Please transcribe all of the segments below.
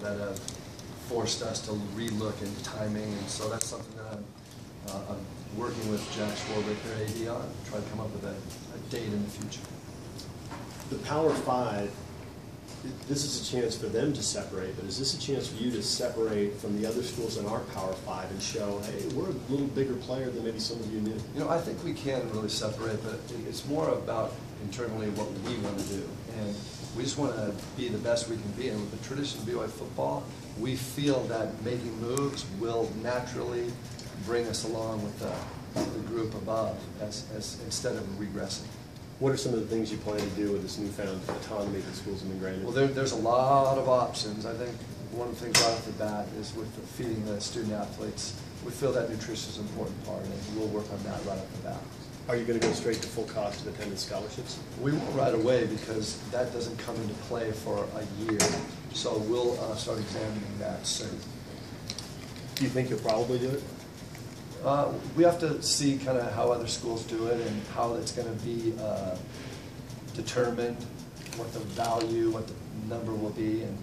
that have forced us to relook in timing, and so that's something that I'm working with Jack Schwarber, AD, on, try to come up with a date in the future. The Power Five, this is a chance for them to separate, but is this a chance for you to separate from the other schools in our Power Five and show, hey, we're a little bigger player than maybe some of you knew? You know, I think we can really separate, but it's more about internally what we want to do. And we just want to be the best we can be. And with the tradition of BYU football, we feel that making moves will naturally bring us along with the group above instead of regressing. What are some of the things you plan to do with this newfound autonomy that schools have been granted? Well, there's a lot of options. I think one of the things right off the bat is with feeding the student athletes. We feel that nutrition is an important part, and we'll work on that right off the bat. Are you going to go straight to full cost of attendance scholarships? We won't right away because that doesn't come into play for a year. So we'll start examining that soon. Do you think you'll probably do it? We have to see kind of how other schools do it and how it's going to be determined, what the value, what the number will be, and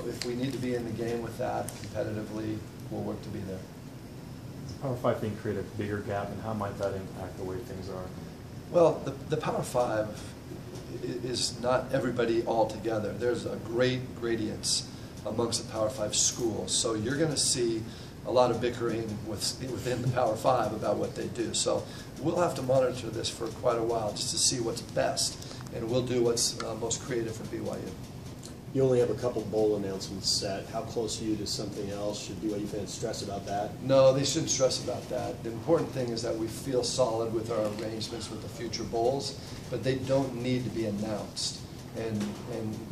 if we need to be in the game with that competitively, we'll work to be there. Power Five thing create a bigger gap, and how might that impact the way things are? Well, the Power Five is not everybody all together. There's a great gradients amongst the Power Five schools, so you're going to see a lot of bickering within the Power Five about what they do. So we'll have to monitor this for quite a while just to see what's best, and we'll do what's most creative for BYU. You only have a couple bowl announcements set. How close are you to something else? Should BYU fans stress about that? No, they shouldn't stress about that. The important thing is that we feel solid with our arrangements with the future bowls, but they don't need to be announced. And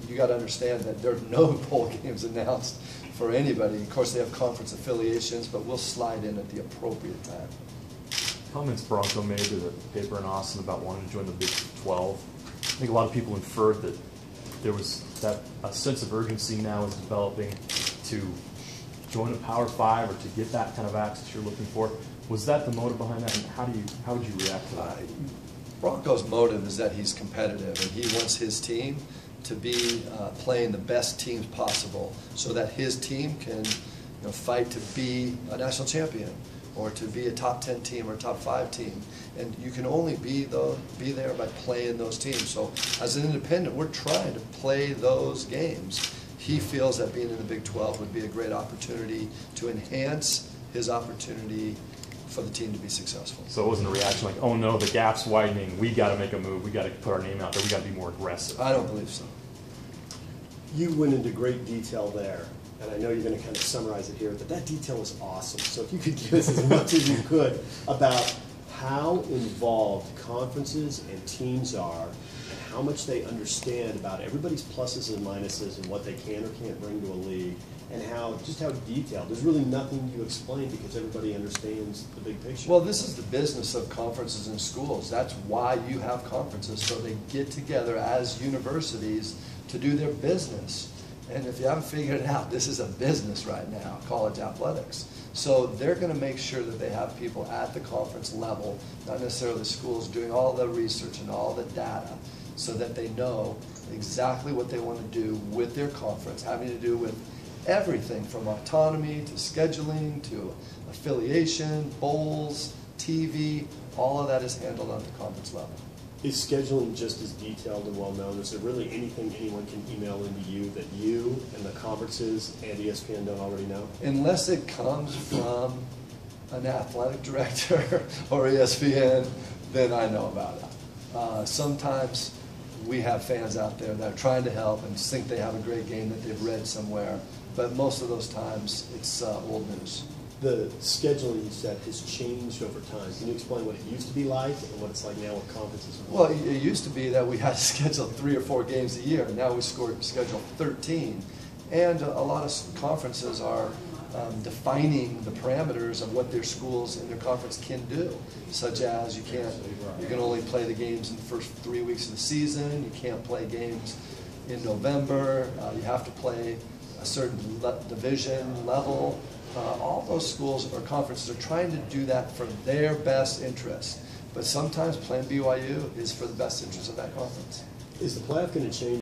you got to understand that there are no bowl games announced for anybody. Of course, they have conference affiliations, but we'll slide in at the appropriate time. Comments Bronco made to the paper in Austin about wanting to join the Big 12. I think a lot of people inferred that there was a sense of urgency now is developing to join a Power Five or to get that kind of access you're looking for. Was that the motive behind that, and how would you react to that? Bronco's motive is that he's competitive, and he wants his team to be playing the best teams possible so that his team can fight to be a national champion or to be a top 10 team or top 5 team. And you can only be there by playing those teams. So as an independent, we're trying to play those games. He feels that being in the Big 12 would be a great opportunity to enhance his opportunity for the team to be successful. So it wasn't a reaction like, oh no, the gap's widening, we got to make a move, we got to put our name out there, we got to be more aggressive? I don't believe so. You went into great detail there, and I know you're going to kind of summarize it here, but that detail was awesome. So if you could give us as much as you could about how involved conferences and teams are and how much they understand about everybody's pluses and minuses and what they can or can't bring to a league, and just how detailed. There's really nothing you explain because everybody understands the big picture. Well, this is the business of conferences and schools. That's why you have conferences, so they get together as universities to do their business. And if you haven't figured it out, this is a business right now, college athletics. So they're going to make sure that they have people at the conference level, not necessarily the schools, doing all the research and all the data so that they know exactly what they want to do with their conference, having to do with everything from autonomy to scheduling to affiliation, bowls, TV, all of that is handled on the conference level. Is scheduling just as detailed and well known? Is there really anything anyone can email into you that you and the conferences and ESPN don't already know? Unless it comes from an athletic director or ESPN, then I know about it. Sometimes we have fans out there that are trying to help and think they have a great game that they've read somewhere, but most of those times it's old news. The scheduling you said has changed over time. Can you explain what it used to be like and what it's like now with conferences? Well, it used to be that we had to schedule 3 or 4 games a year. Now we schedule 13. And a lot of conferences are defining the parameters of what their schools in their conference can do, such as you can only play the games in the first 3 weeks of the season. You can't play games in November. You have to play a certain division level. All those schools or conferences are trying to do that for their best interest. But sometimes playing BYU is for the best interest of that conference. Is the playoff going to change